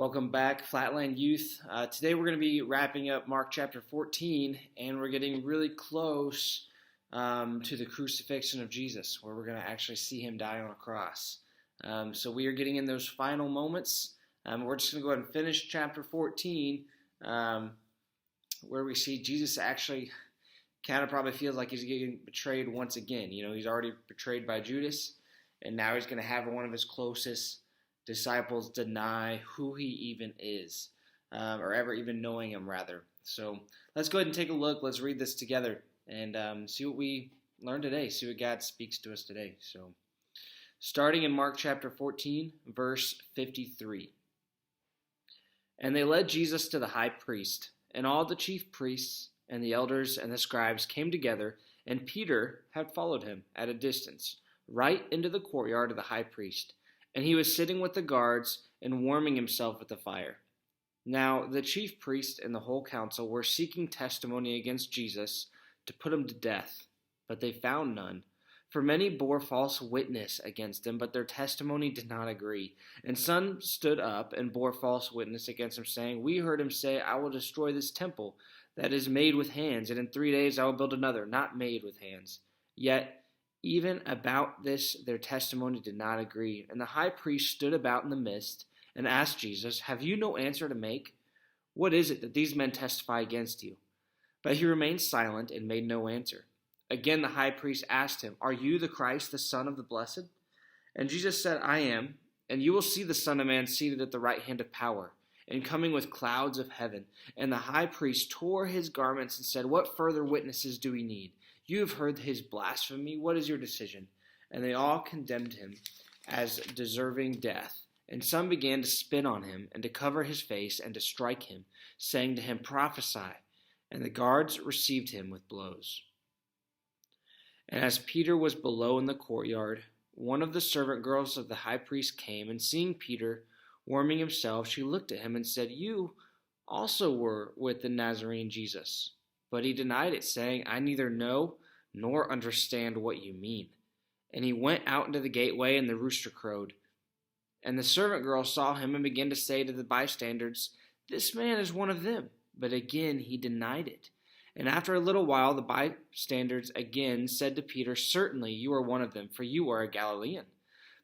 Welcome back, Flatland Youth. Today we're going to be wrapping up Mark chapter 14, and we're getting really close to the crucifixion of Jesus, where we're going to actually see him die on a cross. So we are getting in those final moments. We're just going to go ahead and finish chapter 14, where we see Jesus actually kind of probably feels like he's getting betrayed once again. You know, he's already betrayed by Judas, and now he's going to have one of his closest disciples deny who he even is, or ever even knowing him, rather. So let's go ahead and take a look. Let's read this together and see what we learn today, see what God speaks to us today. So starting in Mark chapter 14, verse 53. And they led Jesus to the high priest, and all the chief priests and the elders and the scribes came together, and Peter had followed him at a distance, right into the courtyard of the high priest. And he was sitting with the guards and warming himself at the fire. Now the chief priest and the whole council were seeking testimony against Jesus to put him to death, but they found none. For many bore false witness against him, but their testimony did not agree. And some stood up and bore false witness against him, saying, We heard him say, I will destroy this temple that is made with hands, and in 3 days I will build another, not made with hands. Yet even about this their testimony did not agree. And the high priest stood about in the midst and asked Jesus, Have you no answer to make? What is it that these men testify against you? But he remained silent and made no answer. Again the high priest asked him, Are you the Christ, the Son of the Blessed? And Jesus said, I am, and you will see the Son of Man seated at the right hand of power, and coming with clouds of heaven. And the high priest tore his garments and said, What further witnesses do we need? You have heard his blasphemy. What is your decision? And they all condemned him as deserving death. And some began to spit on him and to cover his face and to strike him, saying to him, Prophesy. And the guards received him with blows. And as Peter was below in the courtyard, one of the servant girls of the high priest came, and seeing Peter warming himself, she looked at him and said, You also were with the Nazarene Jesus. But he denied it, saying, I neither know nor understand what you mean. And he went out into the gateway, and the rooster crowed. And the servant girl saw him and began to say to the bystanders, This man is one of them. But again he denied it. And after a little while the bystanders again said to Peter, Certainly you are one of them, for you are a Galilean.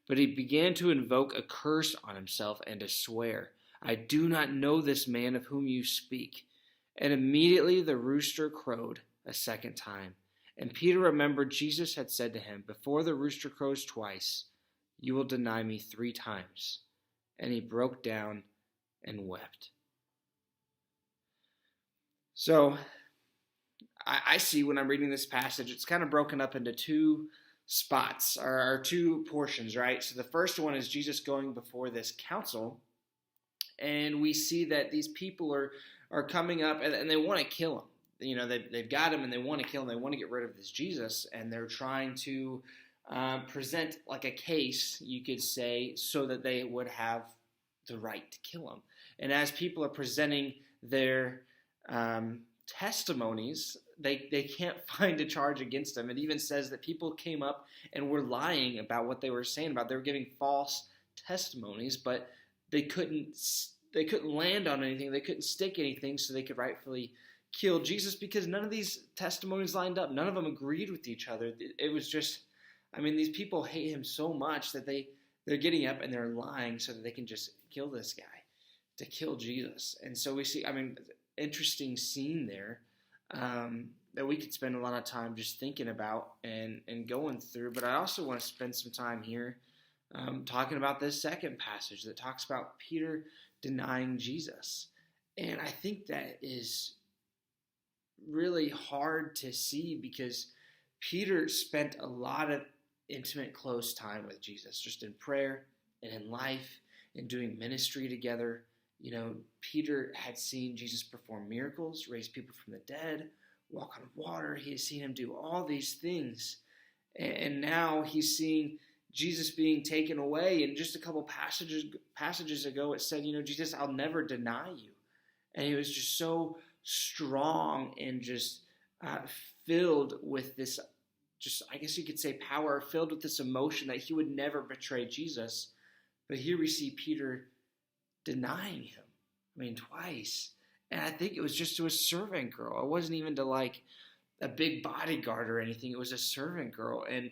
But he began to invoke a curse on himself and to swear, I do not know this man of whom you speak. And immediately the rooster crowed a second time. And Peter remembered Jesus had said to him, Before the rooster crows twice, you will deny me 3 times. And he broke down and wept. So I see when I'm reading this passage, it's kind of broken up into 2 spots, or 2 portions, right? So the first one is Jesus going before this council. And we see that these people are coming up and they want to kill him. You know, they've got him and they want to kill him. They want to get rid of this Jesus, and they're trying to present like a case, you could say, so that they would have the right to kill him. And as people are presenting their testimonies, they can't find a charge against them. It even says that people came up and were lying about what they were saying about. They were giving false testimonies, but they couldn't land on anything. They couldn't stick anything so they could rightfully kill Jesus, because none of these testimonies lined up. None of them agreed with each other. It was just, I mean, these people hate him so much that they're getting up and they're lying so that they can just kill this guy, to kill Jesus. And so we see, I mean, interesting scene there that we could spend a lot of time just thinking about and going through. But I also want to spend some time here talking about this second passage that talks about Peter denying Jesus. And I think that is really hard to see, because Peter spent a lot of intimate, close time with Jesus, just in prayer and in life and doing ministry together. You know, Peter had seen Jesus perform miracles, raise people from the dead, walk on water. He had seen him do all these things. And now he's seeing Jesus being taken away. And just a couple passages ago, it said, you know, Jesus, I'll never deny you. And he was just so strong and just filled with this, just, I guess you could say, power, filled with this emotion that he would never betray Jesus. But here we see Peter denying him. I mean, twice. And I think it was just to a servant girl. It wasn't even to like a big bodyguard or anything. It was a servant girl. And,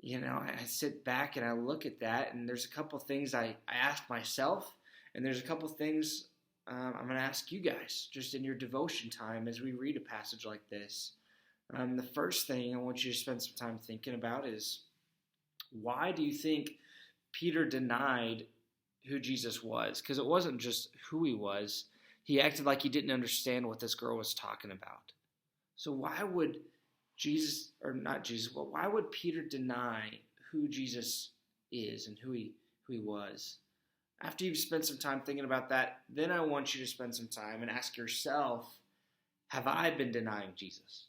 I sit back and I look at that, and there's a couple things I ask myself, and there's a couple things I'm going to ask you guys just in your devotion time as we read a passage like this. The first thing I want you to spend some time thinking about is, why do you think Peter denied who Jesus was? Because it wasn't just who he was. He acted like he didn't understand what this girl was talking about. So why would why would Peter deny who Jesus is and who he was? After you've spent some time thinking about that, then I want you to spend some time and ask yourself, have I been denying Jesus?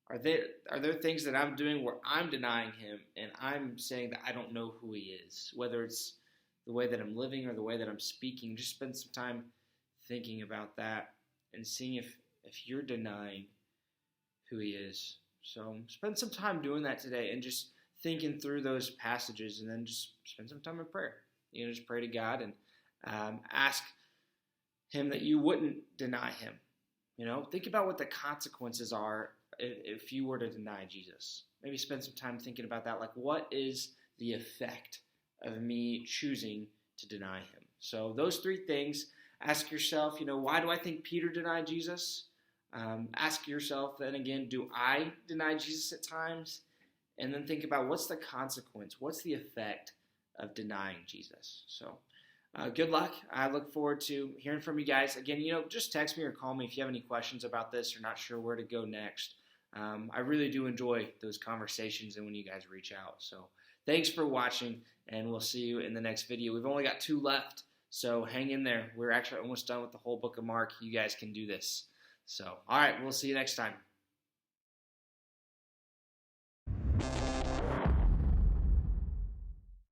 Are there things that I'm doing where I'm denying him and I'm saying that I don't know who he is? Whether it's the way that I'm living or the way that I'm speaking, just spend some time thinking about that and seeing if you're denying who he is. So spend some time doing that today and just thinking through those passages, and then just spend some time in prayer. Just pray to God and ask him that you wouldn't deny him. Think about what the consequences are if you were to deny Jesus. Maybe spend some time thinking about that. Like, what is the effect of me choosing to deny him? So those three things. Ask yourself, why do I think Peter denied Jesus? Ask yourself then again, do I deny Jesus at times? And then think about, what's the consequence? What's the effect of denying Jesus? So good luck. I look forward to hearing from you guys. Again, just text me or call me if you have any questions about this or not sure where to go next. I really do enjoy those conversations and when you guys reach out. So thanks for watching, and we'll see you in the next video. We've only got 2 left. So hang in there. We're actually almost done with the whole book of Mark. You guys can do this. So, all right, we'll see you next time.